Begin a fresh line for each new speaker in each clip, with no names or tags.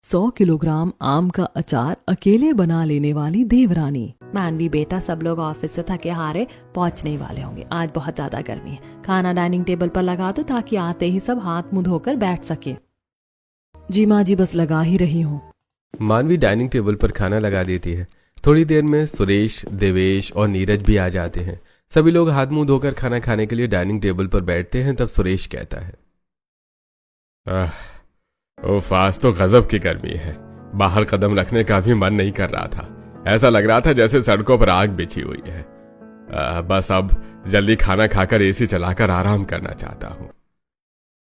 100 kilogram आम का अचार अकेले बना लेने वाली देवरानी। मानवी बेटा, सब लोग ऑफिस से थके हारे पहुंचने ही वाले होंगे। आज बहुत ज्यादा गर्मी है। खाना डाइनिंग टेबल पर लगा दो ताकि आते ही सब हाथ मुंह धोकर बैठ सके। जी माँ जी, बस लगा ही रही हूँ।
मानवी डाइनिंग टेबल पर खाना लगा देती है। थोड़ी देर में सुरेश, देवेश और नीरज भी आ जाते हैं। सभी लोग हाथ मुंह धोकर खाना खाने के लिए डाइनिंग टेबल पर बैठते हैं। तब सुरेश कहता है, उफ, आज तो गजब की गर्मी है। बाहर कदम रखने का भी मन नहीं कर रहा था। ऐसा लग रहा था जैसे सड़कों पर आग बिछी हुई है। बस अब जल्दी खाना खाकर एसी चलाकर आराम करना चाहता हूँ।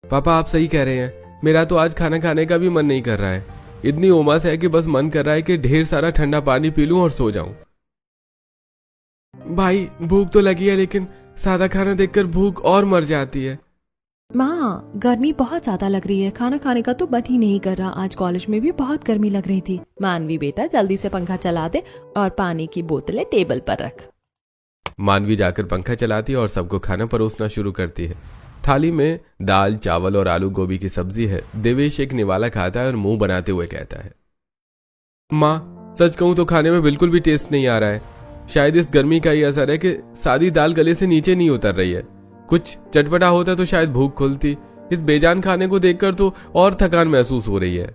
पापा, आप सही कह रहे हैं। मेरा तो आज खाना खाने का भी मन नहीं कर रहा है। इतनी उमस है कि बस मन कर रहा है कि ढेर सारा ठंडा पानी पी लूं और सो जाऊं। भाई, भूख तो लगी है, लेकिन सादा खाना देखकर भूख और मर जाती है।
माँ, गर्मी बहुत ज्यादा लग रही है। खाना खाने का तो मन ही नहीं कर रहा। आज कॉलेज में भी बहुत गर्मी लग रही थी। मानवी बेटा, जल्दी से पंखा चला दे और पानी की बोतलें टेबल पर रख।
मानवी जाकर पंखा चलाती है और सबको खाना परोसना शुरू करती है। थाली में दाल, चावल और आलू गोभी की सब्जी है। देवेश एक निवाला खाता है और मुंह बनाते हुए कहता है, माँ, सच कहूं तो खाने में बिल्कुल भी टेस्ट नहीं आ रहा है। शायद इस गर्मी का ही असर है कि सादी दाल गले से नीचे नहीं उतर रही है। कुछ चटपटा होता तो शायद भूख खुलती। इस बेजान खाने को देखकर तो और थकान महसूस हो रही है।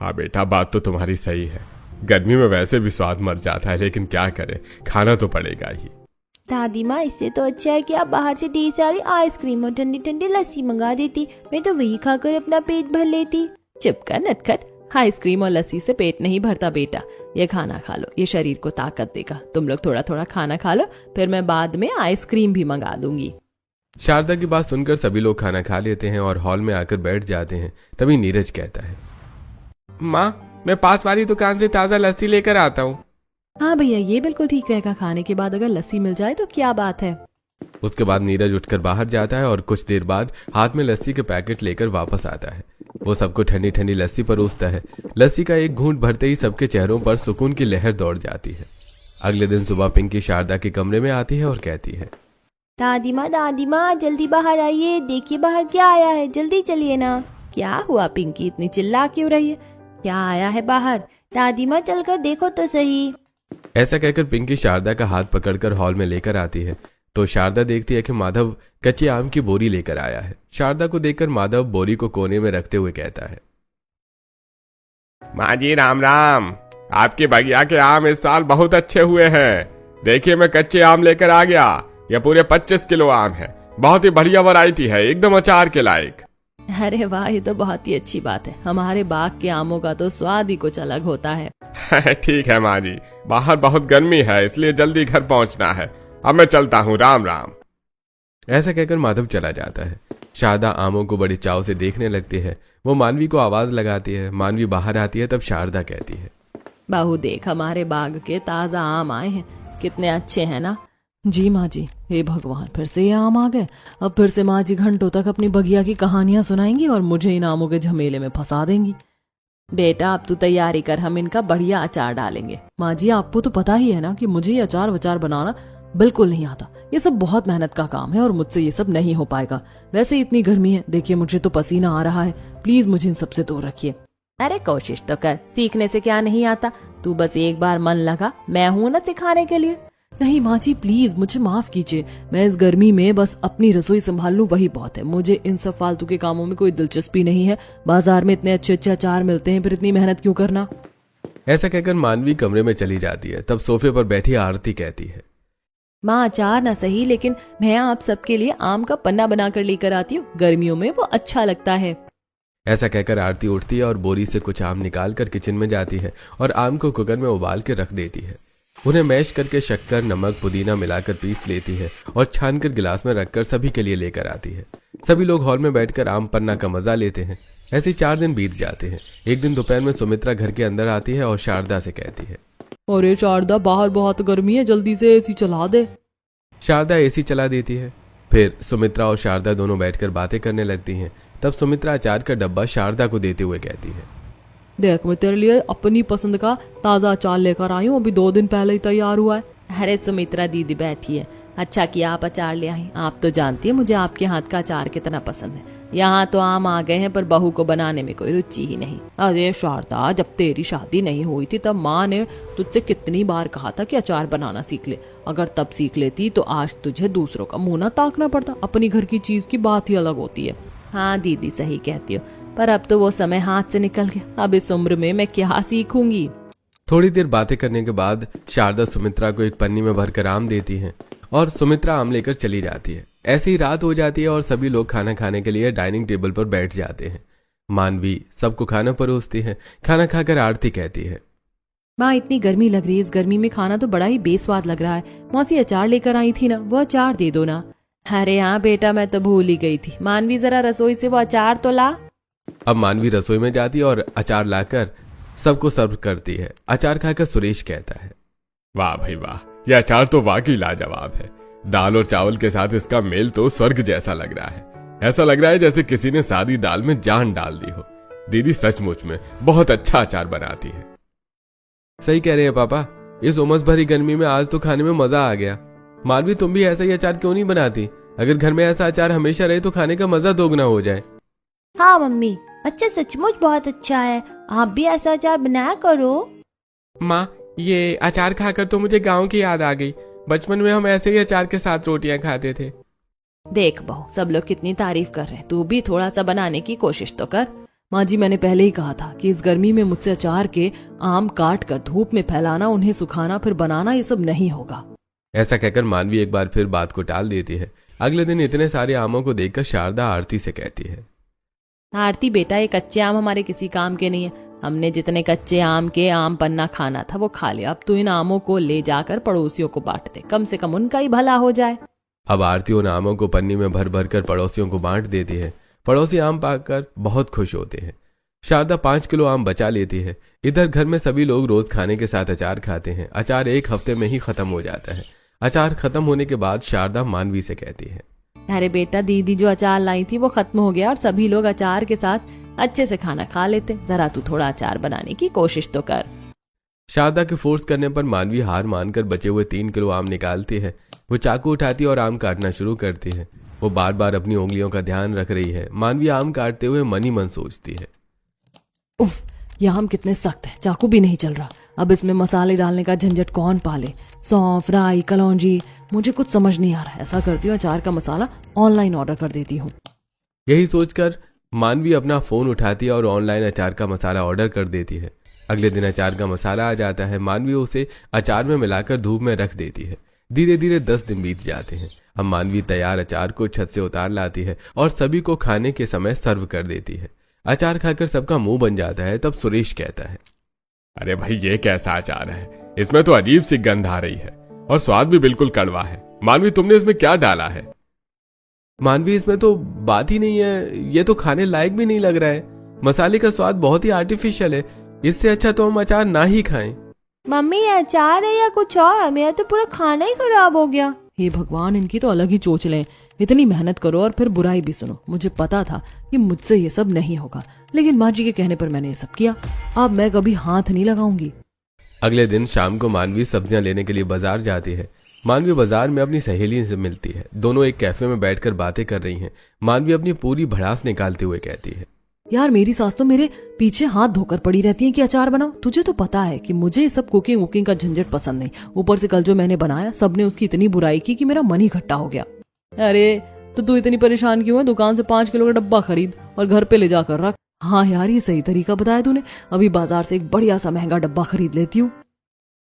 हाँ बेटा, बात तो तुम्हारी सही है। गर्मी में वैसे भी स्वाद मर जाता है, लेकिन क्या करे, खाना तो पड़ेगा ही।
दादी माँ, इससे तो अच्छा है कि आप बाहर से ढेर सारी आइसक्रीम और ठंडी ठंडी लस्सी मंगा देती। मैं तो वही खाकर अपना पेट भर लेती।
चुप कर नटखट। आइसक्रीम और लस्सी से पेट नहीं भरता बेटा। ये खाना खा लो, ये शरीर को ताकत देगा। तुम लोग थोड़ा थोड़ा खाना खा लो, फिर मैं बाद में आइसक्रीम भी मंगा दूंगी।
शारदा की बात सुनकर सभी लोग खाना खा लेते हैं और हॉल में आकर बैठ जाते हैं। तभी नीरज कहता है, माँ, मैं पास वाली दुकान से ताजा लस्सी लेकर आता हूँ।
हाँ भैया, ये बिल्कुल ठीक रहेगा। खाने के बाद अगर लस्सी मिल जाए तो क्या बात है।
उसके बाद नीरज उठकर बाहर जाता है और कुछ देर बाद हाथ में लस्सी के पैकेट लेकर वापस आता है। वो सबको ठंडी ठंडी लस्सी परोसता है। लस्सी का एक घूंट भरते ही सबके चेहरों पर सुकून की लहर दौड़ जाती है। अगले दिन सुबह पिंकी शारदा के कमरे में आती है और कहती है,
दादी माँ, जल्दी बाहर आइए। देखिए बाहर क्या आया है, जल्दी चलिए ना।
क्या हुआ पिंकी, इतनी चिल्ला क्यों रही है? क्या आया है बाहर?
दादी माँ, चलकर देखो तो सही।
ऐसा कहकर पिंकी शारदा का हाथ पकड़कर हॉल में लेकर आती है। तो शारदा देखती है कि माधव कच्चे आम की बोरी लेकर आया है। शारदा को देखकर माधव बोरी को कोने में रखते हुए कहता है, माँ जी, राम राम। आपके बगिया के आम इस साल बहुत अच्छे हुए हैं। देखिए, मैं कच्चे आम लेकर आ गया। यह पूरे 25 किलो आम है। बहुत ही बढ़िया वैरायटी है, एकदम अचार के लायक।
अरे वाह, ये तो बहुत ही अच्छी बात है। हमारे बाग के आमों का तो स्वाद ही कुछ अलग होता है।
ठीक है माँ जी, बाहर बहुत गर्मी है, इसलिए जल्दी घर पहुंचना है। अब मैं चलता हूँ, राम राम। ऐसा कहकर माधव चला जाता है। शारदा आमों को बड़ी चाव से देखने लगती है। वो मानवी को आवाज लगाती है। मानवी बाहर आती है। तब शारदा कहती है,
बहू देख, हमारे बाग के ताजा आम आए हैं। कितने अच्छे हैं ना। जी माँ जी। हे भगवान, फिर से ये आम आ गए। अब फिर से माँ जी घंटों तक अपनी बगिया की कहानियां सुनाएंगी और मुझे इन आमों के झमेले में फंसा देंगी। बेटा, अब तू तैयारी कर, हम इनका बढ़िया अचार डालेंगे। माँ जी, आपको तो पता ही है ना कि मुझे ये अचार वचार बनाना बिल्कुल नहीं आता। ये सब बहुत मेहनत का काम है और मुझसे ये सब नहीं हो पाएगा। वैसे इतनी गर्मी है, देखिए मुझे तो पसीना आ रहा है। प्लीज मुझे इन सबसे दूर रखिए।
अरे कोशिश तो कर, सीखने से क्या नहीं आता। तू बस एक बार मन लगा, मैं हूँ ना सिखाने के लिए।
नहीं माँ जी, प्लीज मुझे माफ कीजिए। मैं इस गर्मी में बस अपनी रसोई संभाल लूं, वही बहुत है। मुझे इन सब फालतू के कामों में कोई दिलचस्पी नहीं है। बाजार में इतने अच्छे अच्छे अचार मिलते हैं, फिर इतनी मेहनत क्यों करना।
ऐसा कहकर मानवी कमरे में चली जाती है। तब सोफे पर बैठी आरती कहती है,
माँ, अचार ना सही, लेकिन मैं आप सबके लिए आम का पन्ना बनाकर लेकर आती हूँ। गर्मियों में वो अच्छा लगता है।
ऐसा कहकर आरती उठती है और बोरी से कुछ आम निकालकर किचन में जाती है और आम को कुकर में उबाल के रख देती है। उन्हें मैश करके शक्कर, नमक, पुदीना मिलाकर पीस लेती है और छानकर गिलास में रखकर सभी के लिए लेकर आती है। सभी लोग हॉल में बैठकर आम पन्ना का मजा लेते हैं। ऐसे 4 दिन बीत जाते हैं। एक दिन दोपहर में सुमित्रा घर के अंदर आती है और शारदा से कहती है,
अरे शारदा, बाहर बहुत गर्मी है, जल्दी से एसी चला दे।
शारदा एसी चला देती है। फिर सुमित्रा और शारदा दोनों बैठकर बातें करने लगती हैं। तब सुमित्रा अचार का डब्बा शारदा को देते हुए कहती है,
देख, मैं तेरे लिए अपनी पसंद का ताजा अचार लेकर आई हूँ। अभी 2 दिन पहले ही तैयार हुआ है।
अरे सुमित्रा दीदी बैठी है। अच्छा किया आप अचार ले आई। आप तो जानती है मुझे आपके हाथ का अचार कितना पसंद है।
यहाँ तो आम आ गए हैं पर बहू को बनाने में कोई रुचि ही नहीं। अरे शारदा, जब तेरी शादी नहीं हुई थी तब माँ ने तुझसे कितनी बार कहा था कि अचार बनाना सीख ले। अगर तब सीख लेती तो आज तुझे दूसरों का मुंह ना ताकना पड़ता। अपनी घर की चीज की बात ही अलग होती है। हाँ दीदी, सही कहती हो, पर अब तो वो समय हाथ से निकल गया। अब इस उम्र में मैं क्या सीखूंगी।
थोड़ी देर बातें करने के बाद शारदा सुमित्रा को एक पन्नी में भरकर आम देती है और सुमित्रा आम लेकर चली जाती है। ऐसे ही रात हो जाती है और सभी लोग खाना खाने के लिए डाइनिंग टेबल पर बैठ जाते हैं। मानवी सबको खाना परोसती है। खाना खाकर आरती कहती है,
माँ इतनी गर्मी लग रही है, इस गर्मी में खाना तो बड़ा ही बेस्वाद लग रहा है। मौसी अचार लेकर आई थी ना, वो अचार दे दो ना। अरे हाँ बेटा, मैं तो भूल ही गई थी। मानवी जरा रसोई से वो अचार तो ला।
अब मानवी रसोई में जाती है और अचार लाकर सबको सर्व करती है। अचार खाकर सुरेश कहता है,
वाह भाई वाह, यह अचार तो वाकई लाजवाब है। दाल और चावल के साथ इसका मेल तो स्वर्ग जैसा लग रहा है। ऐसा लग रहा है जैसे किसी ने सादी दाल में जान डाल दी हो। दीदी सचमुच में बहुत अच्छा अचार बनाती है।
सही कह रहे हैं पापा, इस उमस भरी गर्मी में आज तो खाने में मजा आ गया। मानवी, तुम भी ऐसा ही अचार क्यों नहीं बनाती? अगर घर में ऐसा अचार हमेशा रहे तो खाने का मजा दोगुना हो जाए।
हाँ मम्मी, अच्छा सचमुच बहुत अच्छा है। आप भी ऐसा अचार बनाया करो।
माँ, ये अचार खाकर तो मुझे गांव की याद आ गई। बचपन में हम ऐसे ही अचार के साथ रोटियां खाते थे।
देख बहू, सब लोग कितनी तारीफ कर रहे हैं, तू भी थोड़ा सा बनाने की कोशिश तो कर। माँ जी, मैंने पहले ही कहा था कि इस गर्मी में मुझसे अचार के आम काट कर धूप में फैलाना, उन्हें सुखाना, फिर बनाना, ये सब नहीं होगा।
ऐसा कहकर मानवी एक बार फिर बात को टाल देती है। अगले दिन इतने सारे आमों को देखकर शारदा आरती से कहती है,
आरती बेटा, ये कच्चे आम हमारे किसी काम के नहीं है। हमने जितने कच्चे आम के आम पन्ना खाना था वो खा लिया। अब तू इन आमों को ले जाकर पड़ोसियों को बांट दे, कम से कम उनका ही भला हो जाए।
अब आरती उन आमों को पन्नी में भर भर कर पड़ोसियों को बांट देती है। पड़ोसी आम पाकर बहुत खुश होते हैं। शारदा 5 किलो आम बचा लेती है। इधर घर में सभी लोग रोज खाने के साथ अचार खाते हैं। अचार एक हफ्ते में ही खत्म हो जाता है। अचार खत्म होने के बाद शारदा मानवी से कहती है,
अरे बेटा, दीदी जो अचार लाई थी वो खत्म हो गया और सभी लोग अचार के साथ अच्छे से खाना खा लेते। जरा तू थोड़ा अचार बनाने की कोशिश तो कर।
शारदा के फोर्स करने पर मानवी हार मानकर बचे हुए 3 किलो आम निकालती है। वो चाकू उठाती है और आम काटना शुरू करती है। वो बार बार अपनी उंगलियों का ध्यान रख रही है। मानवी आम काटते हुए मन ही मन सोचती है,
उफ, ये आम कितने सख्त है, चाकू भी नहीं चल रहा। अब इसमें मसाले डालने का झंझट कौन पाले? सौंफ, राई, कलौंजी, मुझे कुछ समझ नहीं आ रहा है। ऐसा करती हूँ, अचार का मसाला ऑनलाइन ऑर्डर कर देती हूँ।
यही सोचकर मानवी अपना फोन उठाती है और ऑनलाइन अचार का मसाला ऑर्डर कर देती है। अगले दिन अचार का मसाला आ जाता है। मानवी उसे अचार में मिलाकर धूप में रख देती है। धीरे धीरे 10 दिन बीत जाते हैं। अब मानवी तैयार अचार को छत से उतार लाती है और सभी को खाने के समय सर्व कर देती है। अचार खाकर सबका मुंह बन जाता है। तब सुरेश कहता है,
अरे भाई, ये कैसा अचार है? इसमें तो अजीब सी गंध आ रही है और स्वाद भी बिल्कुल कड़वा है। मानवी, तुमने इसमें क्या डाला है?
मानवी, इसमें तो बात ही नहीं है। ये तो खाने लायक भी नहीं लग रहा है। मसाले का स्वाद बहुत ही आर्टिफिशियल है। इससे अच्छा तो हम अचार ना ही खाएं।
मम्मी, ये अचार है या कुछ और? मेरा तो पूरा खाना ही खराब हो गया।
हे भगवान, इनकी तो अलग ही चोच लें। इतनी मेहनत करो और फिर बुराई भी सुनो। मुझे पता था कि मुझसे ये सब नहीं होगा, लेकिन माँ जी के कहने पर मैंने ये सब किया। अब मैं कभी हाथ नहीं लगाऊंगी।
अगले दिन शाम को मानवी सब्जियां लेने के लिए बाजार जाती है। मानवी बाजार में अपनी सहेली से मिलती है। दोनों एक कैफे में बैठकर बातें कर रही हैं। मानवी अपनी पूरी भड़ास निकालते हुए कहती है,
यार, मेरी सास तो मेरे पीछे हाथ धोकर पड़ी रहती है कि अचार बनाओ। तुझे तो पता है कि मुझे ये सब कुकिंग वुकिंग का झंझट पसंद नहीं। ऊपर से कल जो मैंने बनाया, सबने उसकी इतनी बुराई की कि मेरा मन ही खट्टा हो गया। अरे तो तू इतनी परेशान क्यों है? दुकान से 5 किलो का डब्बा खरीद और घर पे ले जाकर रख। हाँ यार, ये सही तरीका बताया तूने। अभी बाजार से एक बढ़िया सा महंगा डब्बा खरीद लेती हूँ।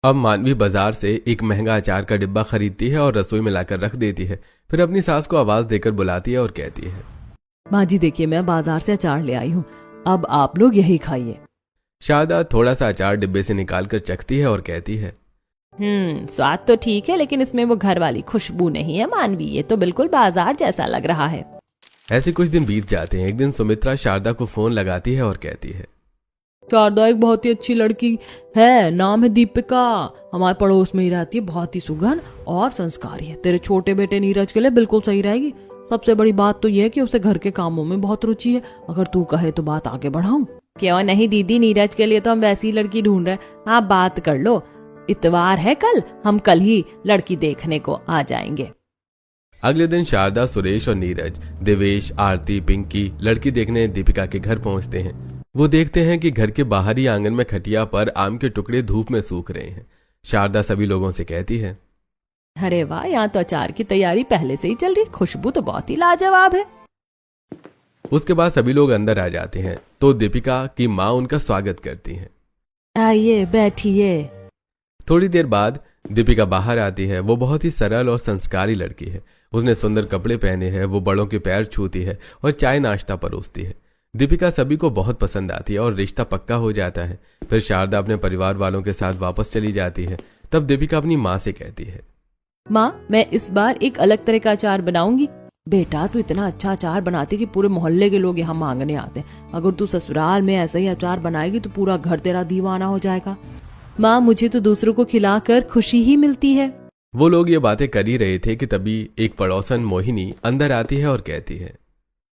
अब मानवी बाजार से एक महंगा अचार का डिब्बा खरीदती है और रसोई में लाकर रख देती है। फिर अपनी सास को आवाज देकर बुलाती है और कहती है,
माँ जी देखिए, मैं बाजार से अचार ले आई हूँ, अब आप लोग यही खाइए।
शारदा थोड़ा सा अचार डिब्बे से निकालकर चखती है और कहती है,
स्वाद तो ठीक है, लेकिन इसमें वो घर वाली खुशबू नहीं है मानवी। ये तो बिल्कुल बाजार जैसा लग रहा है।
ऐसे कुछ दिन बीत जाते हैं। एक दिन सुमित्रा शारदा को फोन लगाती है और कहती है,
शारदा एक बहुत ही अच्छी लड़की है, नाम है दीपिका, हमारे पड़ोस में ही रहती है, बहुत ही सुगन और संस्कारी है। तेरे छोटे बेटे नीरज के लिए बिल्कुल सही रहेगी। सबसे बड़ी बात तो यह है कि उसे घर के कामों में बहुत रुचि है। अगर तू कहे तो बात आगे बढ़ाऊं। क्यों नहीं दीदी, नीरज के लिए तो हम वैसी लड़की ढूंढ रहे हैं। आप बात कर लो, इतवार है कल, हम कल ही लड़की देखने को आ जाएंगे।
अगले दिन शारदा, सुरेश और नीरज, देवेश, आरती, पिंकी लड़की देखने दीपिका के घर पहुंचते हैं। वो देखते हैं कि घर के बाहरी आंगन में खटिया पर आम के टुकड़े धूप में सूख रहे हैं। शारदा सभी लोगों से कहती है,
अरे वाह, यहाँ तो अचार की तैयारी पहले से ही चल रही, खुशबू तो बहुत ही लाजवाब है।
उसके बाद सभी लोग अंदर आ जाते हैं तो दीपिका की माँ उनका स्वागत करती है।
आइए बैठिए।
थोड़ी देर बाद दीपिका बाहर आती है। वो बहुत ही सरल और संस्कारी लड़की है। उसने सुंदर कपड़े पहने हैं, वो बड़ों के पैर छूती है और चाय नाश्ता परोसती है। दीपिका सभी को बहुत पसंद आती है और रिश्ता पक्का हो जाता है। फिर शारदा अपने परिवार वालों के साथ वापस चली जाती है। तब दीपिका अपनी माँ से कहती है,
माँ, मैं इस बार एक अलग तरह का अचार बनाऊंगी। बेटा, तू इतना अच्छा अचार बनाती कि पूरे मोहल्ले के लोग यहाँ मांगने आते हैं। अगर तू ससुराल में ऐसा ही अचार बनाएगी तो पूरा घर तेरा दीवाना हो जाएगा। माँ, मुझे तो दूसरों को खिलाकर खुशी ही मिलती है।
वो लोग ये बातें कर ही रहे थे कि तभी एक पड़ोसन मोहिनी अंदर आती है और कहती है,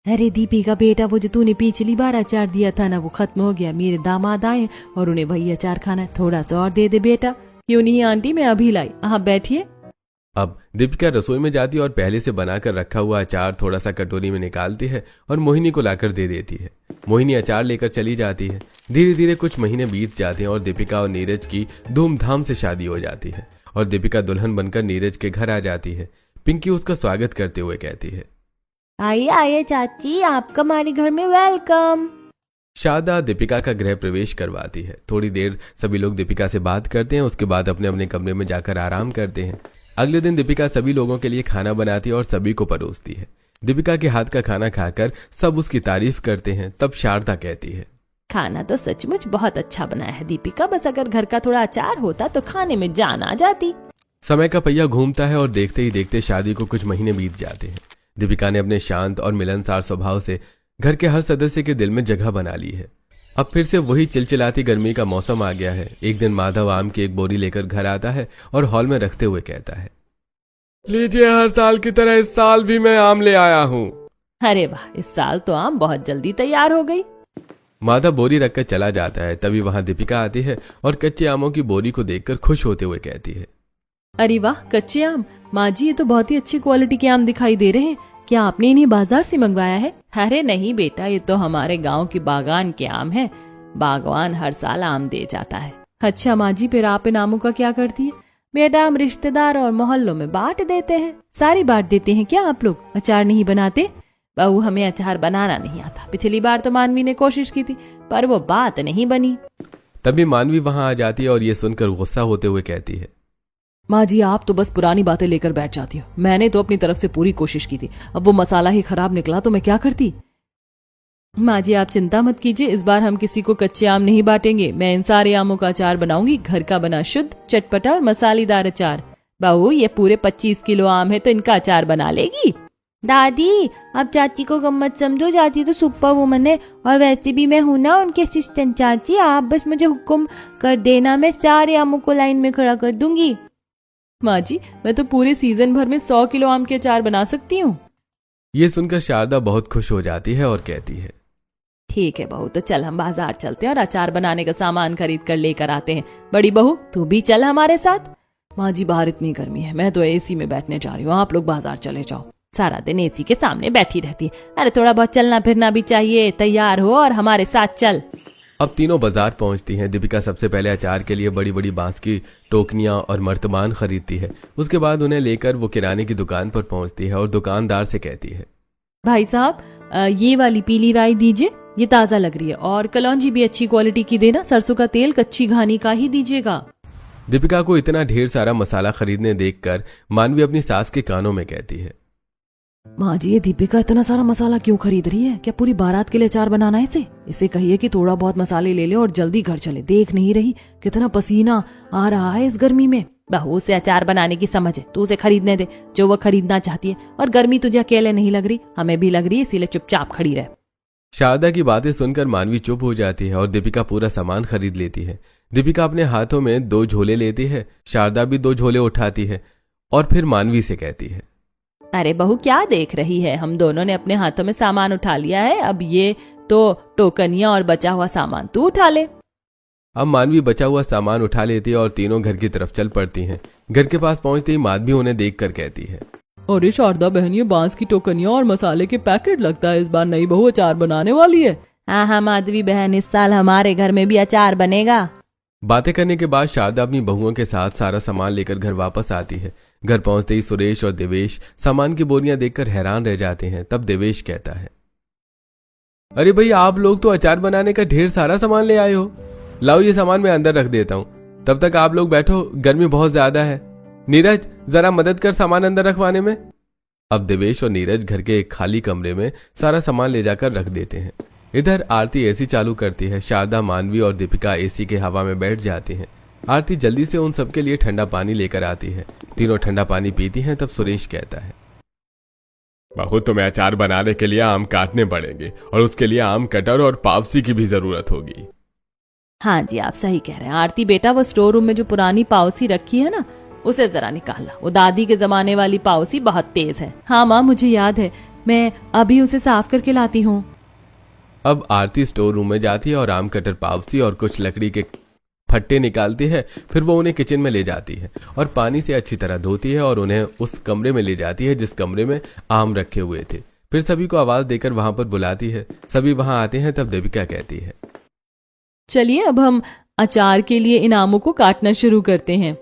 अरे दीपिका बेटा, वो जो तूने पिछली बार अचार दिया था ना, वो खत्म हो गया। मेरे दामाद आए और उन्हें वही अचार खाना है, थोड़ा सा और दे दे बेटा। क्यों नहीं आंटी, मैं अभी लाई। आप बैठिए।
अब दीपिका रसोई में जाती है और पहले से बनाकर रखा हुआ अचार थोड़ा सा कटोरी में निकालती है और मोहिनी को लाकर दे देती है। मोहिनी अचार लेकर चली जाती है। धीरे धीरे कुछ महीने बीत जाते हैं और दीपिका और नीरज की धूमधाम से शादी हो जाती है और दीपिका दुल्हन बनकर नीरज के घर आ जाती है। पिंकी उसका स्वागत करते हुए कहती है,
आइए आइए चाची, आपका हमारे घर में वेलकम।
शारदा दीपिका का गृह प्रवेश करवाती है। थोड़ी देर सभी लोग दीपिका से बात करते हैं। उसके बाद अपने अपने कमरे में जाकर आराम करते हैं। अगले दिन दीपिका सभी लोगों के लिए खाना बनाती है और सभी को परोसती है। दीपिका के हाथ का खाना खाकर सब उसकी तारीफ करते हैं। तब शारदा कहती है,
खाना तो सचमुच बहुत अच्छा बनाया है दीपिका, बस अगर घर का थोड़ा अचार होता तो खाने में जान आ जाती।
समय का पहिया घूमता है और देखते ही देखते शादी को कुछ महीने बीत जाते हैं। दीपिका ने अपने शांत और मिलनसार स्वभाव से घर के हर सदस्य के दिल में जगह बना ली है। अब फिर से वही चिलचिलाती गर्मी का मौसम आ गया है। एक दिन माधव आम की एक बोरी लेकर घर आता है और हॉल में रखते हुए कहता है,
लीजिए, हर साल की तरह इस साल भी मैं आम ले आया हूँ।
अरे वाह, इस साल तो आम बहुत जल्दी तैयार हो गई।
माधव बोरी रखकर चला जाता है। तभी वहां दीपिका आती है और कच्चे आमों की बोरी को देखकर खुश होते हुए कहती है,
अरे वाह, कच्चे आम। माँ जी, ये तो बहुत ही अच्छी क्वालिटी के आम दिखाई दे रहे हैं। क्या आपने इन्हें बाजार से मंगवाया है? अरे नहीं बेटा, ये तो हमारे गांव की बागान के आम है। बागवान हर साल आम दे जाता है। अच्छा माँ जी, फिर आप इन आमों का क्या करती है? बेटा, हम रिश्तेदार और मोहल्लों में बांट देते हैं। सारी बांट देते हैं क्या आप लोग? अचार नहीं बनाते? बहू, हमें अचार बनाना नहीं आता। पिछली बार तो मानवी ने कोशिश की थी पर वो बात नहीं बनी।
तभी मानवी वहां आ जाती है और ये सुनकर गुस्सा होते हुए कहती है,
माँ जी, आप तो बस पुरानी बातें लेकर बैठ जाती हो। मैंने तो अपनी तरफ से पूरी कोशिश की थी। अब वो मसाला ही खराब निकला तो मैं क्या करती? माँ जी, आप चिंता मत कीजिए, इस बार हम किसी को कच्चे आम नहीं बांटेंगे। मैं इन सारे आमों का अचार बनाऊंगी, घर का बना शुद्ध, चटपटा और मसालेदार अचार। बहू, ये पूरे 25 किलो आम है तो इनका अचार बना लेगी?
दादी, आप चाची को गम्मत समझो। चाची तो सुपर वुमन है और वैसे भी मैं हूँ ना उनके असिस्टेंट। चाची, आप बस मुझे हुक्म कर देना, मैं सारे आमों को लाइन में खड़ा कर दूंगी।
माँ जी, मैं तो पूरे सीजन भर में 100 किलो आम के अचार बना सकती हूँ।
ये सुनकर शारदा बहुत खुश हो जाती है और कहती है,
ठीक है बहू, तो चल हम बाजार चलते हैं और अचार बनाने का सामान खरीद कर लेकर आते हैं। बड़ी बहू, तू भी चल हमारे साथ। माँ जी, बाहर इतनी गर्मी है, मैं तो एसी में बैठने जा रही हूँ। आप लोग बाजार चले जाओ। सारा दिन एसी के सामने बैठी रहती है। अरे थोड़ा बहुत चलना फिरना भी चाहिए। तैयार हो और हमारे साथ चल।
अब तीनों बाजार पहुंचती हैं। दीपिका सबसे पहले अचार के लिए बड़ी बड़ी बांस की टोकनियां और मर्तबान खरीदती है। उसके बाद उन्हें लेकर वो किराने की दुकान पर पहुंचती है और दुकानदार से कहती है,
भाई साहब, ये वाली पीली राई दीजिए, ये ताजा लग रही है। और कलौंजी भी अच्छी क्वालिटी की देना। सरसों का तेल कच्ची घानी का ही दीजिएगा।
दीपिका को इतना ढेर सारा मसाला खरीदने देखकर मानवी अपनी सास के कानों में कहती है,
माँ जी, ये दीपिका इतना सारा मसाला क्यों खरीद रही है? क्या पूरी बारात के लिए अचार बनाना है इसे? इसे कहिए कि थोड़ा बहुत मसाले ले ले और जल्दी घर चले। देख नहीं रही कितना पसीना आ रहा है इस गर्मी में? बहू, से अचार बनाने की समझ है, तू उसे खरीदने दे जो वो खरीदना चाहती है। और गर्मी तुझे अकेले नहीं लग रही, हमें भी लग रही है, इसीलिए चुपचाप खड़ी रहे।
शारदा की बातें सुनकर मानवी चुप हो जाती है और दीपिका पूरा सामान खरीद लेती है। दीपिका अपने हाथों में 2 झोले लेती है। शारदा भी 2 झोले उठाती है और फिर मानवी से कहती है,
अरे बहू, क्या देख रही है? हम दोनों ने अपने हाथों में सामान उठा लिया है। अब ये तो टोकनियां और बचा हुआ सामान तू उठा ले।
अब मानवी बचा हुआ सामान उठा लेती है और तीनों घर की तरफ चल पड़ती हैं। घर के पास पहुंचते ही माधवी उन्हें देखकर कहती है,
अरे शारदा बहन, ये बांस की टोकनियां और मसाले के पैकेट, लगता है इस बार नई बहू अचार बनाने वाली है।
हाँ हाँ माधवी बहन, इस साल हमारे घर में भी अचार बनेगा।
बातें करने के बाद शारदा अपनी बहुओं के साथ सारा सामान लेकर घर वापस आती है। घर पहुंचते ही सुरेश और देवेश सामान की बोरियां देखकर हैरान रह जाते हैं। तब देवेश कहता है, अरे भाई, आप लोग तो अचार बनाने का ढेर सारा सामान ले आए हो। लाओ ये सामान मैं अंदर रख देता हूं, तब तक आप लोग बैठो, गर्मी बहुत ज्यादा है। नीरज, जरा मदद कर सामान अंदर रखवाने में। अब देवेश और नीरज घर के एक खाली कमरे में सारा सामान ले जाकर रख देते हैं। इधर आरती एसी चालू करती है। शारदा, मानवी और दीपिका एसी के हवा में बैठ जाती हैं। आरती जल्दी से उन सबके लिए ठंडा पानी लेकर आती है। तीनों ठंडा पानी पीती हैं। तब सुरेश कहता है,
बहू, तुम्हें अचार बनाने के लिए आम काटने पड़ेंगे और उसके लिए आम कटर और पावसी की भी जरूरत होगी।
हाँ जी, आप सही कह रहे हैं। आरती बेटा, वो स्टोर रूम में जो पुरानी पावसी रखी है ना, उसे जरा निकालना। वो दादी के जमाने वाली पावसी बहुत तेज है। हाँ माँ, मुझे याद है, मैं अभी उसे साफ करके लाती हूँ।
अब आरती स्टोर रूम में जाती है और आम कटर, पावसी और कुछ लकड़ी के फट्टे निकालती है। फिर वो उन्हें किचन में ले जाती है और पानी से अच्छी तरह धोती है और उन्हें उस कमरे में ले जाती है जिस कमरे में आम रखे हुए थे। फिर सभी को आवाज देकर वहां पर बुलाती है। सभी वहां आते हैं। तब देविका कहती है,
चलिए अब हम अचार के लिए इन आमों को काटना शुरू करते हैं।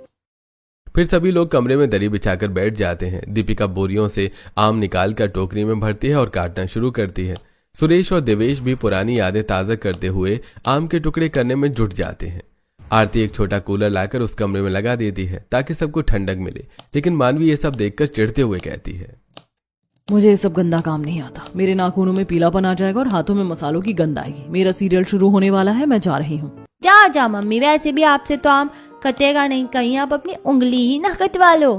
फिर सभी लोग कमरे में दरी बिछाकर बैठ जाते हैं। दीपिका बोरियों से आम निकालकर टोकरी में भरती है और काटना शुरू करती है। सुरेश और देवेश भी पुरानी यादें ताजा करते हुए आम के टुकड़े करने में जुट जाते हैं। आरती एक छोटा कूलर लाकर उस कमरे में लगा देती है ताकि सबको ठंडक मिले। लेकिन मानवी ये सब देखकर चिढ़ते हुए कहती है,
मुझे ये सब गंदा काम नहीं आता। मेरे नाखूनों में पीलापन आ जाएगा और हाथों में मसालों की गंध आएगी। मेरा सीरियल शुरू होने वाला है, मैं जा रही हूँ।
जा जा मम्मी, वैसे भी आपसे तो आम कटेगा नहीं, कहीं आप अपनी उंगली ही ना कटवा लो।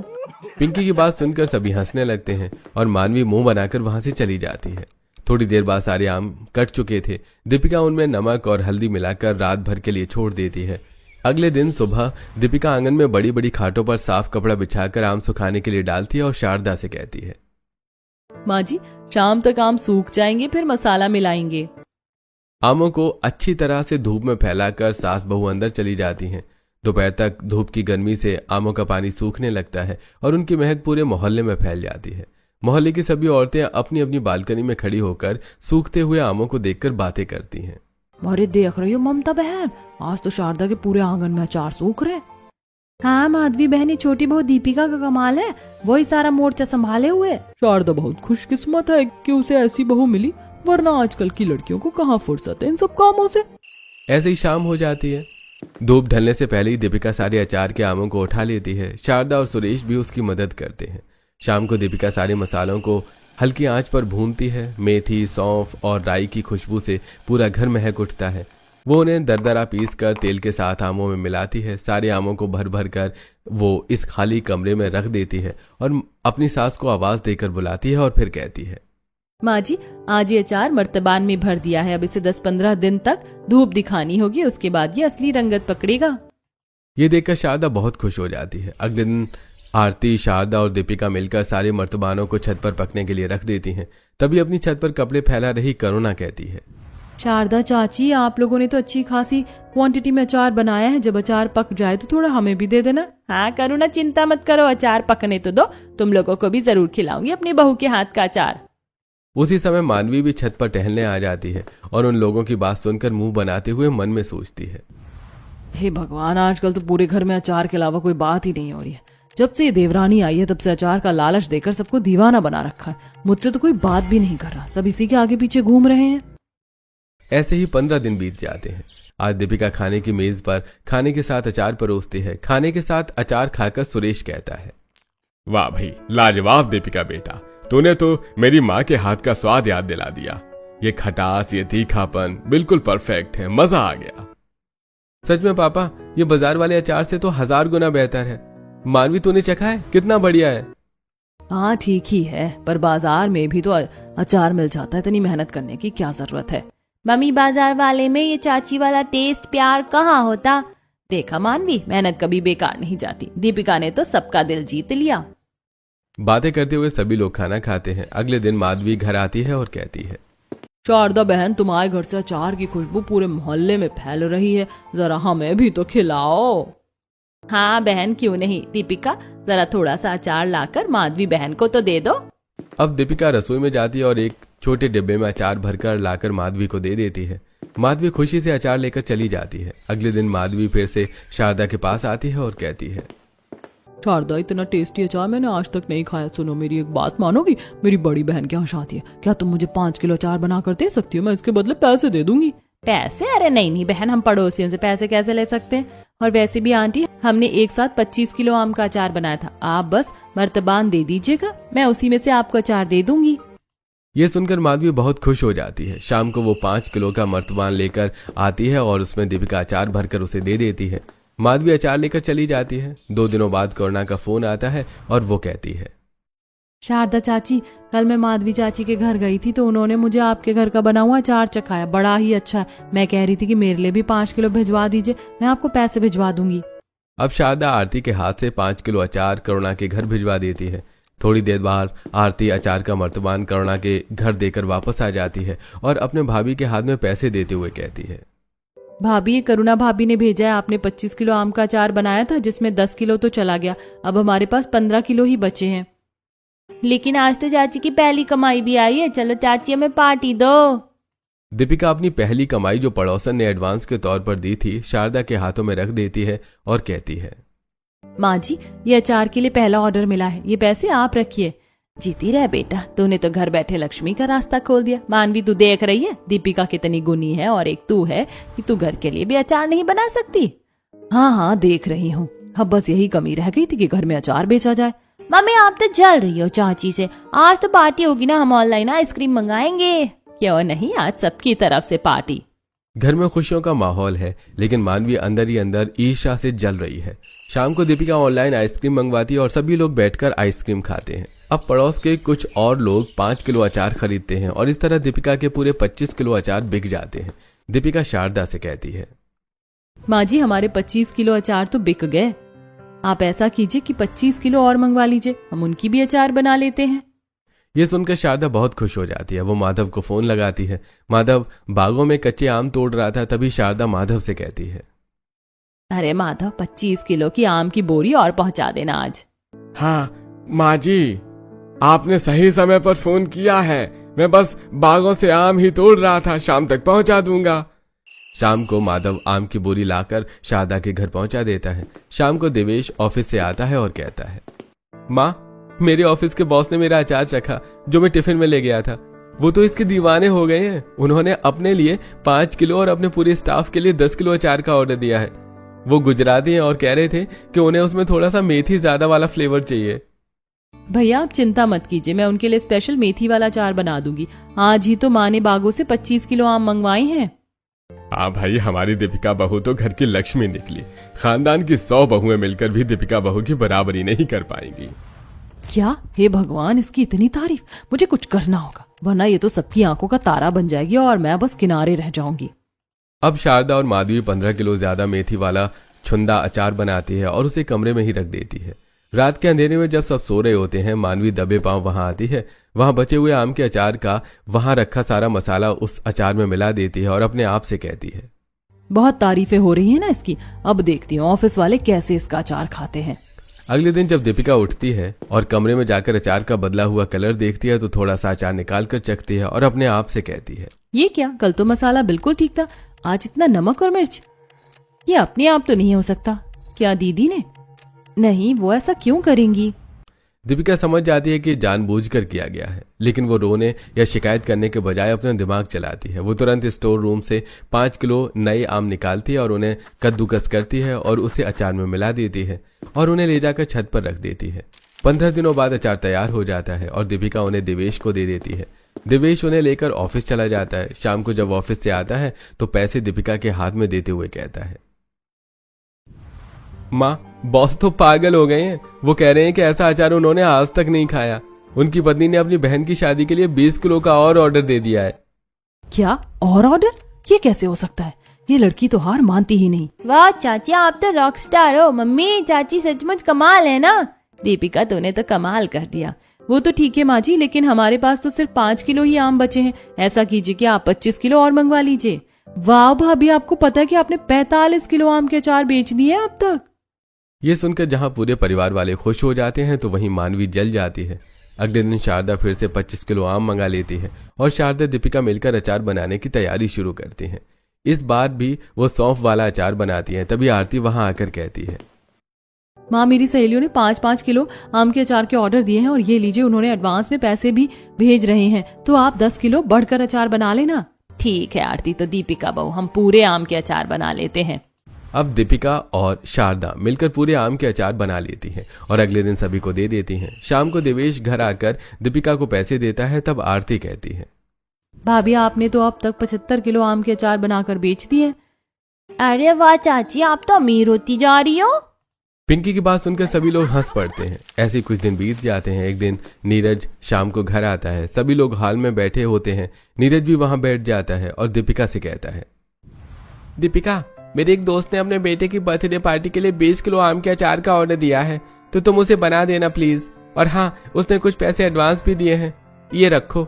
पिंकी की बात सुनकर सभी हंसने लगते हैं और मानवी मुंह बनाकर वहां से चली जाती है। थोड़ी देर बाद सारे आम कट चुके थे। दीपिका उनमें नमक और हल्दी मिलाकर रात भर के लिए छोड़ देती है। अगले दिन सुबह दीपिका आंगन में बड़ी बड़ी खाटों पर साफ कपड़ा बिछाकर आम सुखाने के लिए डालती है और शारदा से कहती है,
माँ जी, शाम तक आम सूख जाएंगे, फिर मसाला मिलाएंगे।
आमों को अच्छी तरह से धूप में फैलाकर सास बहू अंदर चली जाती हैं। दोपहर तक धूप की गर्मी से आमों का पानी सूखने लगता है और उनकी महक पूरे मोहल्ले में फैल जाती है। मोहल्ले की सभी औरतें अपनी अपनी बालकनी में खड़ी होकर सूखते हुए आमों को देखकर बातें करती हैं।
अरे देख रही हो ममता बहन, आज तो शारदा के पूरे आंगन में अचार सूख रहे।
हाँ माधवी बहनी, छोटी बहू दीपिका का कमाल है, वही सारा मोर्चा संभाले हुए।
शारदा बहुत खुशकिस्मत है कि उसे ऐसी बहू मिली, वरना आजकल की लड़कियों को कहाँ फुर्सत है इन सब कामों से।
ऐसे ही शाम हो जाती है। धूप ढलने से पहले ही दीपिका सारे अचार के आमों को उठा लेती है। शारदा और सुरेश भी उसकी मदद करते हैं। शाम को दीपिका सारे मसालों को हल्की आंच पर भूनती है। मेथी, सौंफ और राई की खुशबू से पूरा घर महक उठता है। वो उन्हें दरदरा पीस कर तेल के साथ आमों में मिलाती है। सारे आमों को भर भर कर वो इस खाली कमरे में रख देती है और अपनी सास को आवाज देकर बुलाती है और फिर कहती है,
माँ जी, आज ये अचार मर्तबान में भर दिया है। अब इसे 10-15 दिन तक धूप दिखानी होगी, उसके बाद ये असली रंगत पकड़ेगा।
ये देखकर शारदा बहुत खुश हो जाती है। अगले दिन आरती, शारदा और दीपिका मिलकर सारे मर्तबानों को छत पर पकने के लिए रख देती हैं। तभी अपनी छत पर कपड़े फैला रही करुणा कहती है,
शारदा चाची, आप लोगों ने तो अच्छी खासी क्वांटिटी में अचार बनाया है। जब अचार पक जाए तो थोड़ा हमें भी दे देना।
हाँ करुणा, चिंता मत करो, अचार पकने तो दो, तुम लोगों को भी जरूर खिलाऊंगी अपनी बहू के हाथ का अचार।
उसी समय मानवी भी छत पर टहलने आ जाती है और उन लोगों की बात सुनकर मुंह बनाते हुए मन में सोचती है,
हे भगवान, आजकल तो पूरे घर में अचार के अलावा कोई बात ही नहीं हो रही है। जब से ये देवरानी आई है तब से अचार का लालच देकर सबको दीवाना बना रखा है। मुझसे तो कोई बात भी नहीं कर रहा, सब इसी के आगे पीछे घूम रहे हैं।
ऐसे ही 15 दिन बीत जाते हैं। आज दीपिका खाने की मेज पर खाने के साथ अचार परोसती है। खाने के साथ अचार खाकर सुरेश कहता है,
वाह भाई, लाजवाब दीपिका बेटा, तूने तो मेरी माँ के हाथ का स्वाद याद दिला दिया। ये खटास, ये तीखापन बिल्कुल परफेक्ट है, मजा आ गया।
सच में पापा, ये बाजार वाले अचार से तो 1000 गुना बेहतर है। मानवी, तूने चखा है? कितना बढ़िया है।
हाँ ठीक ही है, पर बाजार में भी तो अचार मिल जाता है, इतनी मेहनत करने की क्या जरूरत है।
मम्मी, बाजार वाले में ये चाची वाला टेस्ट प्यार कहाँ होता।
देखा मानवी, मेहनत कभी बेकार नहीं जाती। दीपिका ने तो सबका दिल जीत लिया।
बातें करते हुए सभी लोग खाना खाते हैं। अगले दिन माधवी घर आती है और कहती है,
शारदा बहन, तुम्हारे घर से अचार की खुशबू पूरे मोहल्ले में फैल रही है, जरा हमें भी तो खिलाओ। हाँ बहन, क्यों नहीं। दीपिका, जरा थोड़ा सा अचार लाकर माधवी बहन को तो दे दो।
अब दीपिका रसोई में जाती है और एक छोटे डिब्बे में अचार भरकर लाकर माधवी को दे देती है। माधवी खुशी से अचार लेकर चली जाती है। अगले दिन माधवी फिर से शारदा के पास आती है और कहती है,
शारदा, इतना टेस्टी अचार मैंने आज तक नहीं खाया। सुनो, मेरी एक बात मानोगी? मेरी बड़ी बहन के यहाँ शादी है, क्या तुम मुझे 5 किलो अचार बना कर दे सकती हो? मैं इसके बदले पैसे दे दूंगी। पैसे? अरे नहीं बहन, हम पड़ोसियों से पैसे कैसे ले सकते हैं? और वैसे भी आंटी, हमने एक साथ 25 किलो आम का अचार बनाया था। आप बस मर्तबान दे दीजिएगा, मैं उसी में से आपको अचार दे दूंगी।
ये सुनकर माधवी बहुत खुश हो जाती है। शाम को वो 5 किलो का मर्तबान लेकर आती है और उसमें दीपिका अचार भरकर उसे दे देती है। माधवी अचार लेकर चली जाती है। 2 दिनों बाद करुणा का फोन आता है और वो कहती है,
शारदा चाची, कल मैं माधवी चाची के घर गई थी तो उन्होंने मुझे आपके घर का बना हुआ अचार चखाया, बड़ा ही अच्छा है। मैं कह रही थी कि मेरे लिए भी 5 किलो भिजवा दीजिए, मैं आपको पैसे भिजवा दूंगी।
अब शारदा आरती के हाथ से 5 किलो अचार करुणा के घर भिजवा देती है। थोड़ी देर बाद आरती अचार का मर्तबान करुणा के घर देकर वापस आ जाती है और अपने भाभी के हाथ में पैसे देते हुए कहती है,
भाभी, ये करुणा भाभी ने भेजा है। आपने 25 किलो आम का अचार बनाया था, जिसमें 10 किलो तो चला गया। अब हमारे पास 15 किलो ही बचे हैं।
लेकिन आज तो चाची की पहली कमाई भी आई है, चलो चाची हमें पार्टी दो।
दीपिका अपनी पहली कमाई जो पड़ोसन ने एडवांस के तौर पर दी थी शारदा के हाथों में रख देती है और कहती है,
माँ जी, ये अचार के लिए पहला ऑर्डर मिला है, ये पैसे आप रखिए। जीती रहे बेटा, तूने तो घर बैठे लक्ष्मी का रास्ता खोल दिया। मानवी, तू देख रही है दीपिका कितनी गुनी है, और एक तू है कि तू घर के लिए भी अचार नहीं बना सकती। हाँ, देख रही हूँ। अब बस यही कमी रह गई थी कि घर में अचार बेचा जाए।
मम्मी, आप तो जल रही हो चाची से। आज तो पार्टी होगी ना, हम ऑनलाइन आइसक्रीम मंगाएंगे।
क्यों नहीं, आज सबकी तरफ से पार्टी।
घर में खुशियों का माहौल है, लेकिन मानवी अंदर ही अंदर ईर्ष्या से जल रही है। शाम को दीपिका ऑनलाइन आइसक्रीम मंगवाती है और सभी लोग बैठकर आइसक्रीम खाते हैं। अब पड़ोस के कुछ और लोग 5 किलो अचार खरीदते हैं और इस तरह दीपिका के पूरे 25 किलो अचार बिक जाते हैं। दीपिका शारदा से कहती है,
माँ जी, हमारे 25 किलो अचार तो बिक गए। आप ऐसा कीजिए कि 25 किलो और मंगवा लीजिए, हम उनकी भी अचार बना लेते हैं।
ये सुनकर शारदा बहुत खुश हो जाती है। वो माधव को फोन लगाती है। माधव बागों में कच्चे आम तोड़ रहा था, तभी शारदा माधव से कहती है,
अरे माधव, 25 किलो की आम की बोरी और पहुंचा देना आज।
हाँ माँ जी, आपने सही समय पर फोन किया है। मैं बस बागों से आम ही तोड़ रहा था, शाम तक पहुंचा दूंगा।
शाम को माधव आम की बोरी लाकर शारदा के घर पहुंचा देता है। शाम को देवेश ऑफिस से आता है और कहता है, माँ, मेरे ऑफिस के बॉस ने मेरा अचार चखा जो मैं टिफिन में ले गया था। वो तो इसके दीवाने हो गए हैं। उन्होंने अपने लिए 5 किलो और अपने पूरे स्टाफ के लिए 10 किलो अचार का ऑर्डर दिया है। वो गुजराती हैं और कह रहे थे कि उन्हें उसमें थोड़ा सा मेथी ज्यादा वाला फ्लेवर चाहिए।
भैया, आप चिंता मत कीजिए, मैं उनके लिए स्पेशल मेथी वाला अचार बना दूंगी। आज ही तो माँ ने बागों से 25 किलो आम मंगवाए हैं।
हाँ भाई, हमारी दीपिका बहू तो घर की लक्ष्मी निकली। खानदान की 100 बहुएं मिलकर भी दीपिका बहू की बराबरी नहीं कर पाएंगी।
क्या? हे भगवान, इसकी इतनी तारीफ! मुझे कुछ करना होगा, वरना ये तो सबकी आंखों का तारा बन जाएगी और मैं बस किनारे रह जाऊंगी।
अब शारदा और माधवी 15 किलो ज्यादा मेथी वाला छुंदा अचार बनाती है और उसे कमरे में ही रख देती है। रात के अंधेरे में जब सब सो रहे होते हैं, मानवी दबे पांव वहां आती है। वहां बचे हुए आम के अचार का वहां रखा सारा मसाला उस अचार में मिला देती है और अपने आप से कहती है,
बहुत तारीफें हो रही है ना इसकी, अब देखती हूँ ऑफिस वाले कैसे इसका अचार खाते हैं।
अगले दिन जब दीपिका उठती है और कमरे में जाकर अचार का बदला हुआ कलर देखती है तो थोड़ा सा अचार निकाल कर चखती है और अपने आप से कहती है,
ये क्या? कल तो मसाला बिल्कुल ठीक था, आज इतना नमक और मिर्च। ये अपने आप तो नहीं हो सकता। क्या दीदी ने? नहीं, वो ऐसा क्यों करेंगी?
दीपिका समझ जाती है कि जानबूझकर किया गया है, लेकिन वो रोने या शिकायत करने के बजाय अपना दिमाग चलाती है। वो तुरंत स्टोर रूम से 5 किलो नए आम निकालती है और उन्हें कद्दूकस करती है और उसे अचार में मिला देती है और उन्हें ले जाकर छत पर रख देती है। 15 दिनों बाद अचार तैयार हो जाता है और दीपिका उन्हें देवेश को दे देती है। देवेश उन्हें लेकर ऑफिस चला जाता है। शाम को जब ऑफिस से आता है तो पैसे दीपिका के हाथ में देते हुए कहता है, माँ, बॉस तो पागल हो गए हैं। वो कह रहे हैं कि ऐसा अचार उन्होंने आज तक नहीं खाया। उनकी पत्नी ने अपनी बहन की शादी के लिए 20 किलो का और ऑर्डर दे दिया है।
क्या? और ऑर्डर? ये कैसे हो सकता है? ये लड़की तो हार मानती ही नहीं।
वाह चाची, आप तो रॉक स्टार हो। मम्मी, चाची सचमुच कमाल है ना।
दीपिका, तूने तो कमाल कर दिया। वो तो ठीक है माँ जी, लेकिन हमारे पास तो सिर्फ 5 किलो ही आम बचे हैं। ऐसा कीजिए कि आप 25 किलो और मंगवा लीजिए। वाह भाभी, आपको पता है कि आपने 45 किलो आम के अचार बेच दिए अब तक।
ये सुनकर जहां पूरे परिवार वाले खुश हो जाते हैं तो वहीं मानवी जल जाती है। अगले दिन शारदा फिर से 25 किलो आम मंगा लेती है और शारदा दीपिका मिलकर अचार बनाने की तैयारी शुरू करती हैं। इस बार भी वो सौंफ वाला अचार बनाती है। तभी आरती वहां आकर कहती है,
माँ, मेरी सहेलियों ने 5-5 किलो आम के अचार के ऑर्डर दिए हैं और ये लीजिए, उन्होंने एडवांस में पैसे भी भेज रहे हैं, तो आप 10 किलो बढ़कर अचार बना लेना। ठीक है आरती, तो दीपिका बहू, हम पूरे आम के अचार बना लेते हैं।
अब दीपिका और शारदा मिलकर पूरे आम के अचार बना लेती हैं और अगले दिन सभी को दे देती हैं। शाम को देवेश घर आकर दीपिका को पैसे देता है। तब आरती कहती है,
भाभी, आपने तो अब तक 75 किलो आम के अचार बनाकर बेच दिए।
अरे वाह चाची, आप तो अमीर होती जा रही हो।
पिंकी की बात सुनकर सभी लोग हंस पड़ते हैं। ऐसे कुछ दिन बीत जाते हैं। एक दिन नीरज शाम को घर आता है। सभी लोग हॉल में बैठे होते हैं। नीरज भी वहां बैठ जाता है और दीपिका से कहता है, दीपिका, मेरे एक दोस्त ने अपने बेटे की बर्थडे पार्टी के लिए 20 किलो आम के अचार का ऑर्डर दिया है, तो तुम उसे बना देना प्लीज। और हाँ, उसने कुछ पैसे एडवांस भी दिए हैं, ये रखो।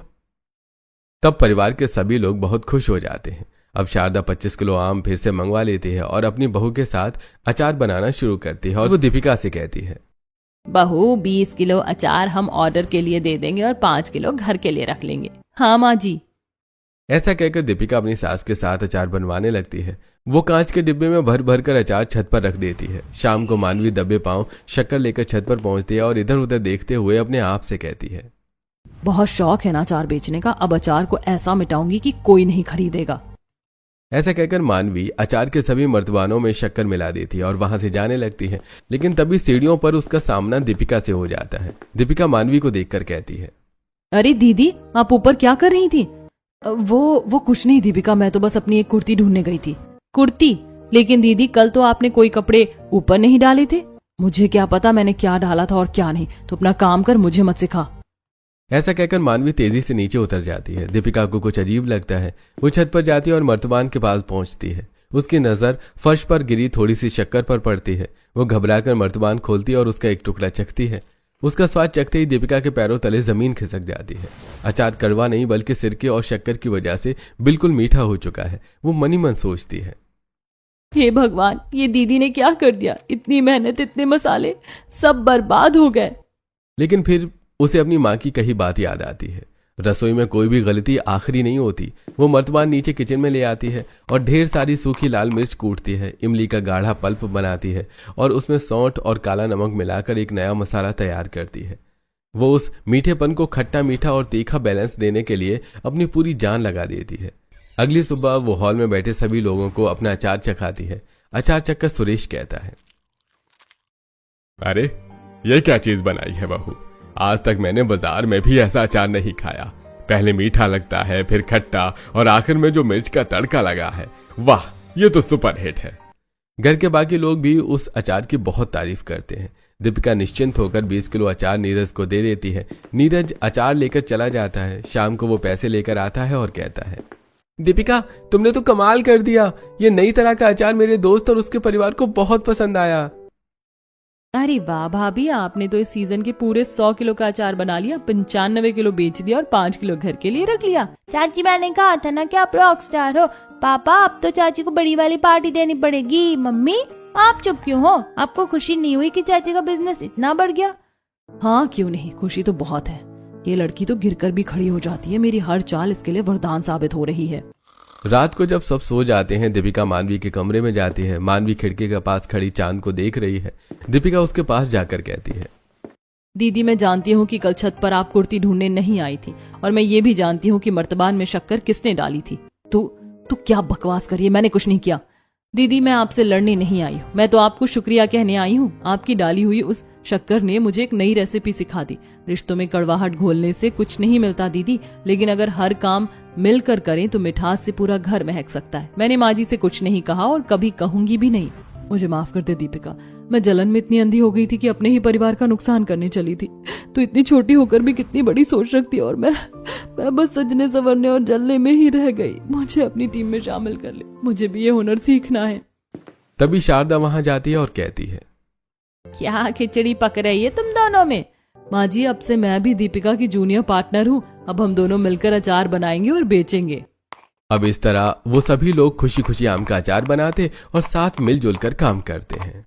तब परिवार के सभी लोग बहुत खुश हो जाते हैं। अब शारदा 25 किलो आम फिर से मंगवा लेती है और अपनी बहू के साथ अचार बनाना शुरू करती है और वो दीपिका से कहती है,
बहू, 20 किलो अचार हम ऑर्डर के लिए दे देंगे और 5 किलो घर के लिए रख लेंगे। हाँ माँ जी।
ऐसा कहकर दीपिका अपनी सास के साथ अचार बनवाने लगती है। वो कांच के डिब्बे में भर भर कर अचार छत पर रख देती है। शाम को मानवी दबे पांव शक्कर लेकर छत पर पहुंचती है और इधर उधर देखते हुए अपने आप से कहती है,
बहुत शौक है ना अचार बेचने का, अब अचार को ऐसा मिटाऊंगी कि कोई नहीं खरीदेगा।
ऐसा कहकर मानवी अचार के सभी मर्तबानों में शक्कर मिला देती है और वहां से जाने लगती है। लेकिन तभी सीढ़ियों पर उसका सामना दीपिका से हो जाता है। दीपिका मानवी को देखकर कहती है,
अरे दीदी, आप ऊपर क्या कर रही थी? वो कुछ नहीं दीपिका, मैं तो बस अपनी एक कुर्ती ढूंढने गई थी। कुर्ती? लेकिन दीदी, कल तो आपने कोई कपड़े ऊपर नहीं डाले थे। मुझे क्या पता मैंने क्या डाला था और क्या नहीं, तो अपना काम कर, मुझे मत सिखा।
ऐसा कहकर मानवी तेजी से नीचे उतर जाती है। दीपिका को कुछ अजीब लगता है। वो छत पर जाती है और मर्तबान के पास पहुंचती है। उसकी नजर फर्श पर गिरी थोड़ी सी शक्कर पर पड़ती है। वो घबराकर मर्तबान खोलती है और उसका एक टुकड़ा चखती है। उसका स्वाद चखते ही दीपिका के पैरों तले जमीन खिसक जाती है। अचार कड़वा नहीं बल्कि सिरके और शक्कर की वजह से बिल्कुल मीठा हो चुका है। वो मनी मन सोचती है,
हे भगवान, ये दीदी ने क्या कर दिया? इतनी मेहनत, इतने मसाले, सब बर्बाद हो गए।
लेकिन फिर उसे अपनी माँ की कही बात याद आती है। रसोई में कोई भी गलती आखिरी नहीं होती। वो मर्तबान नीचे किचन में ले आती है और ढेर सारी सूखी लाल मिर्च कूटती है, इमली का गाढ़ा पल्प बनाती है और उसमें सौंठ और काला नमक मिलाकर एक नया मसाला तैयार करती है। वो उस मीठेपन को खट्टा मीठा और तीखा बैलेंस देने के लिए अपनी पूरी जान लगा देती है। अगली सुबह वो हॉल में बैठे सभी लोगों को अपना अचार चखाती है। अचार चखकर सुरेश कहता है,
अरे ये क्या चीज बनाई है बहू, आज तक मैंने बाजार में भी ऐसा अचार नहीं खाया। पहले मीठा लगता है, फिर खट्टा और आखिर में जो मिर्च का तड़का लगा है, वाह, ये तो सुपर हिट है।
घर के बाकी लोग भी उस अचार की बहुत तारीफ करते हैं। दीपिका निश्चिंत होकर 20 किलो अचार नीरज को दे देती है। नीरज अचार लेकर चला जाता है। शाम को वो पैसे लेकर आता है और कहता है, दीपिका, तुमने तो कमाल कर दिया। ये नई तरह का अचार मेरे दोस्त और उसके परिवार को बहुत पसंद आया।
अरे वाह भाभी, आपने तो इस सीजन के पूरे 100 किलो का अचार बना लिया, 95 किलो बेच दिया और 5 किलो घर के लिए रख लिया।
चाची, मैंने कहा था ना कि आप रॉक स्टार हो। पापा, अब तो चाची को बड़ी वाली पार्टी देनी पड़ेगी। मम्मी, आप चुप क्यों हो? आपको खुशी नहीं हुई कि चाची का बिजनेस इतना बढ़ गया?
हाँ, क्यों नहीं, खुशी तो बहुत है। ये लड़की तो गिरकर भी खड़ी हो जाती है। मेरी हर चाल इसके लिए वरदान साबित हो रही है।
रात को जब सब सो जाते हैं, दीपिका मानवी के कमरे में जाती है। मानवी खिड़की के पास खड़ी चांद को देख रही है। दीपिका उसके पास जाकर कहती है,
दीदी, मैं जानती हूँ कि कल छत पर आप कुर्ती ढूंढने नहीं आई थी और मैं ये भी जानती हूँ कि मर्तबान में शक्कर किसने डाली थी। तू क्या बकवास कर रही है? मैंने कुछ नहीं किया। दीदी, मैं आपसे लड़ने नहीं आई हूँ, मैं तो आपको शुक्रिया कहने आई हूँ। आपकी डाली हुई उस शक्कर ने मुझे एक नई रेसिपी सिखा दी। रिश्तों में कड़वाहट घोलने से कुछ नहीं मिलता दीदी, लेकिन अगर हर काम मिलकर करें तो मिठास से पूरा घर महक सकता है। मैंने माँ जी से कुछ नहीं कहा और कभी कहूंगी भी नहीं। मुझे माफ कर दे दीपिका, मैं जलन में इतनी अंधी हो गई थी कि अपने ही परिवार का नुकसान करने चली थी। तो इतनी छोटी होकर भी कितनी बड़ी सोच रखती और मैं बस सजने संवरने और जलने में ही रह गई। मुझे अपनी टीम में शामिल कर ले, मुझे भी ये हुनर सीखना है।
तभी शारदा वहां जाती है और कहती है,
क्या खिचड़ी पक रही है तुम दोनों में? माँ जी, अब से मैं भी दीपिका की जूनियर पार्टनर हूँ। अब हम दोनों मिलकर अचार बनाएंगे और बेचेंगे।
अब इस तरह वो सभी लोग खुशी खुशी आम का अचार बनाते और साथ मिलजुल कर काम करते हैं।